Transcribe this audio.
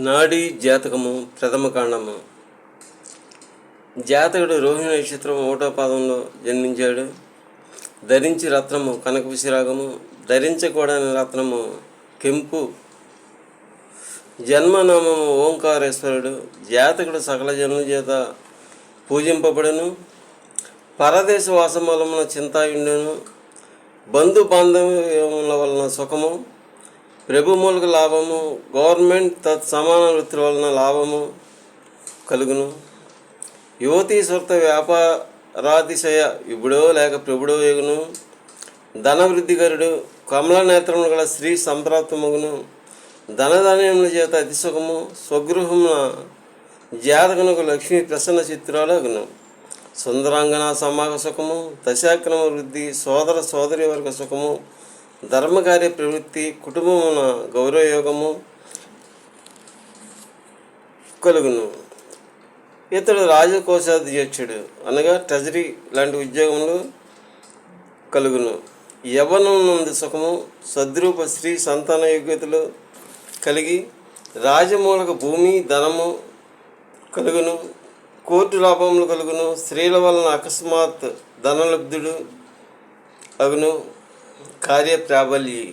నాడీ జాతకము ప్రథమ కాండము. జాతకుడు రోహిణి నక్షత్రం 1వ పాదంలో జన్మించాడు. ధరించి రత్నము కనకపుష్యరాగము, ధరించకూడని రత్నము కెంపు. జన్మనామము ఓంకారేశ్వరుడు. జాతకుడు సకల జనుల చేత పూజింపబడును. పరదేశ వాసమూలమున చింతాయుండును. బంధు బాంధవ్యముల వలన సుఖము, ప్రభుమూలక లాభము, గవర్నమెంట్ తత్సమాన వృత్తుల వలన లాభము కలుగును. యువతీ స్వర్త వ్యాపారాతిశయ విభుడో లేక ప్రభుడో ఎగును. ధనవృద్ధికరుడు. కమల నేత్రములు గల స్త్రీ సంప్రాప్తమగును. ధనధాన్యముల చేత అతిసుఖము. స్వగృహమున జాతకునకు లక్ష్మీ ప్రసన్న చిత్రాలగును. సుందరాంగన సమాగ సుఖము, దశాక్రమ వృద్ధి, సోదర సోదరి వర్గ సుఖము, ధర్మకార్య ప్రవృత్తి, కుటుంబమున గౌరవయోగము కలుగును. ఇతడు రాజకోశాధ్యక్షుడు అనగా ట్రెజరీ లాంటి ఉద్యోగములు కలుగును. యవ్వనం నుండి సుఖము, సద్రూప స్త్రీ సంతాన యోగ్యతలు కలిగి రాజమూలక భూమి ధనము కలుగును. కోర్టు లాభములు కలుగును. స్త్రీల వలన అకస్మాత్ ధనలబ్ధుడు అగును. కార్య ప్రాబల్యి.